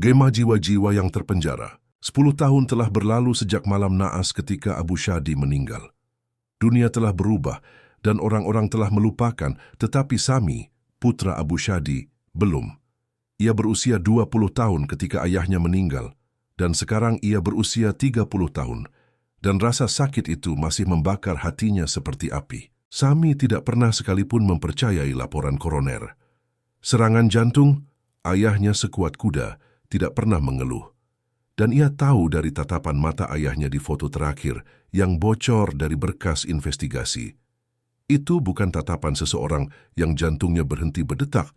Gema jiwa-jiwa yang terpenjara. 10 tahun telah berlalu sejak malam naas ketika Abu Shadi meninggal. Dunia telah berubah dan orang-orang telah melupakan, tetapi Sami, putra Abu Shadi, belum. Ia berusia 20 tahun ketika ayahnya meninggal, dan sekarang ia berusia 30 tahun, dan rasa sakit itu masih membakar hatinya seperti api. Sami tidak pernah sekalipun mempercayai laporan koroner. Serangan jantung, ayahnya sekuat kuda, tidak pernah mengeluh. Dan ia tahu dari tatapan mata ayahnya di foto terakhir yang bocor dari berkas investigasi. Itu bukan tatapan seseorang yang jantungnya berhenti berdetak.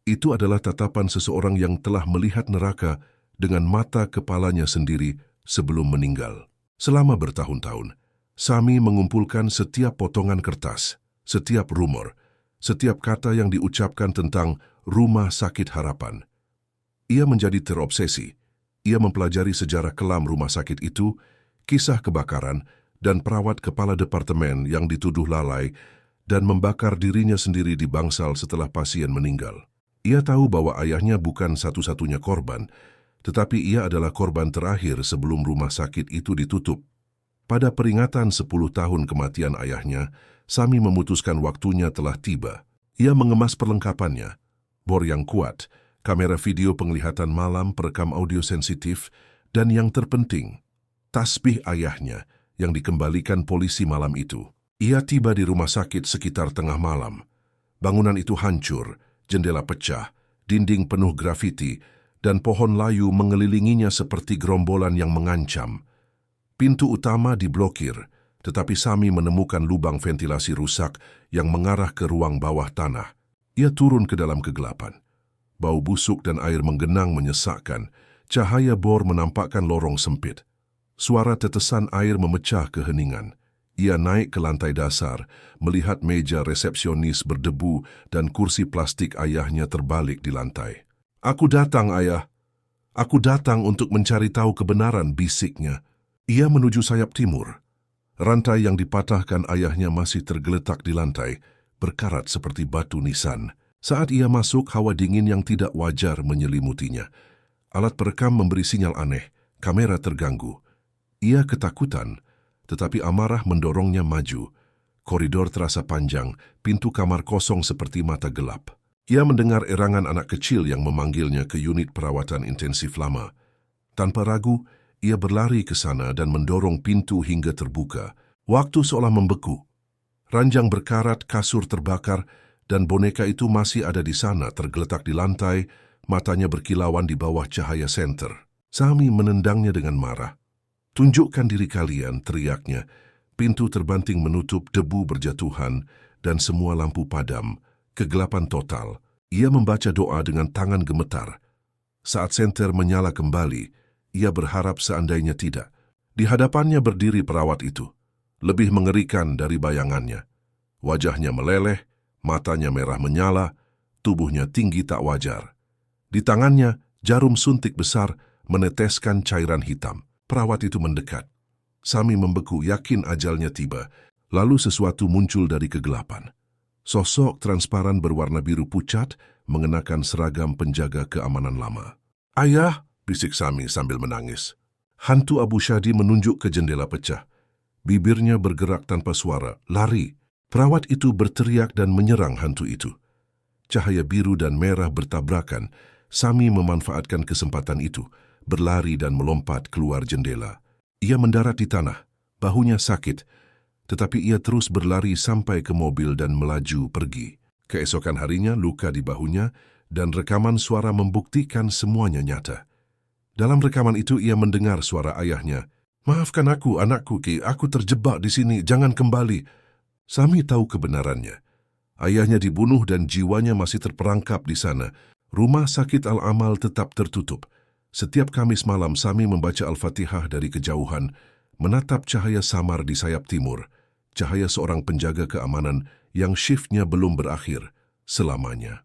Itu adalah tatapan seseorang yang telah melihat neraka dengan mata kepalanya sendiri sebelum meninggal. Selama bertahun-tahun, Sami mengumpulkan setiap potongan kertas, setiap rumor, setiap kata yang diucapkan tentang Rumah Sakit Harapan. Ia menjadi terobsesi. Ia mempelajari sejarah kelam rumah sakit itu, kisah kebakaran, dan perawat kepala departemen yang dituduh lalai dan membakar dirinya sendiri di bangsal setelah pasien meninggal. Ia tahu bahwa ayahnya bukan satu-satunya korban, tetapi ia adalah korban terakhir sebelum rumah sakit itu ditutup. Pada peringatan 10 tahun kematian ayahnya, Sami memutuskan waktunya telah tiba. Ia mengemas perlengkapannya, bor yang kuat, kamera video penglihatan malam perekam audio sensitif, dan yang terpenting, tasbih ayahnya yang dikembalikan polisi malam itu. Ia tiba di rumah sakit sekitar tengah malam. Bangunan itu hancur, jendela pecah, dinding penuh grafiti, dan pohon layu mengelilinginya seperti gerombolan yang mengancam. Pintu utama diblokir, tetapi Sami menemukan lubang ventilasi rusak yang mengarah ke ruang bawah tanah. Ia turun ke dalam kegelapan. Bau busuk dan air menggenang menyesakkan. Cahaya bor menampakkan lorong sempit. Suara tetesan air memecah keheningan. Ia naik ke lantai dasar, melihat meja resepsionis berdebu dan kursi plastik ayahnya terbalik di lantai. "Aku datang, ayah. Aku datang untuk mencari tahu kebenaran," bisiknya. Ia menuju sayap timur. Rantai yang dipatahkan ayahnya masih tergeletak di lantai, berkarat seperti batu nisan. Saat ia masuk, hawa dingin yang tidak wajar menyelimutinya. Alat perekam memberi sinyal aneh, kamera terganggu. Ia ketakutan, tetapi amarah mendorongnya maju. Koridor terasa panjang, pintu kamar kosong seperti mata gelap. Ia mendengar erangan anak kecil yang memanggilnya ke unit perawatan intensif lama. Tanpa ragu, ia berlari ke sana dan mendorong pintu hingga terbuka. Waktu seolah membeku. Ranjang berkarat, kasur terbakar, dan boneka itu masih ada di sana, tergeletak di lantai, matanya berkilauan di bawah cahaya senter. Sami menendangnya dengan marah. "Tunjukkan diri kalian," teriaknya. Pintu terbanting menutup, debu berjatuhan, dan semua lampu padam. Kegelapan total. Ia membaca doa dengan tangan gemetar. Saat senter menyala kembali, ia berharap seandainya tidak. Di hadapannya berdiri perawat itu, lebih mengerikan dari bayangannya. Wajahnya meleleh, matanya merah menyala, tubuhnya tinggi tak wajar. Di tangannya, jarum suntik besar meneteskan cairan hitam. Perawat itu mendekat. Sami membeku, yakin ajalnya tiba. Lalu sesuatu muncul dari kegelapan. Sosok transparan berwarna biru pucat mengenakan seragam penjaga keamanan lama. "Ayah!" bisik Sami sambil menangis. Hantu Abu Shadi menunjuk ke jendela pecah. Bibirnya bergerak tanpa suara, lari. Perawat itu berteriak dan menyerang hantu itu. Cahaya biru dan merah bertabrakan. Sami memanfaatkan kesempatan itu, berlari dan melompat keluar jendela. Ia mendarat di tanah, bahunya sakit, tetapi ia terus berlari sampai ke mobil dan melaju pergi. Keesokan harinya luka di bahunya dan rekaman suara membuktikan semuanya nyata. Dalam rekaman itu ia mendengar suara ayahnya. "Maafkan aku, anakku, Ki. Aku terjebak di sini. Jangan kembali." Sami tahu kebenarannya. Ayahnya dibunuh dan jiwanya masih terperangkap di sana. Rumah sakit Al-Amal tetap tertutup. Setiap Kamis malam Sami membaca Al-Fatihah dari kejauhan, menatap cahaya samar di sayap timur, cahaya seorang penjaga keamanan yang shiftnya belum berakhir selamanya.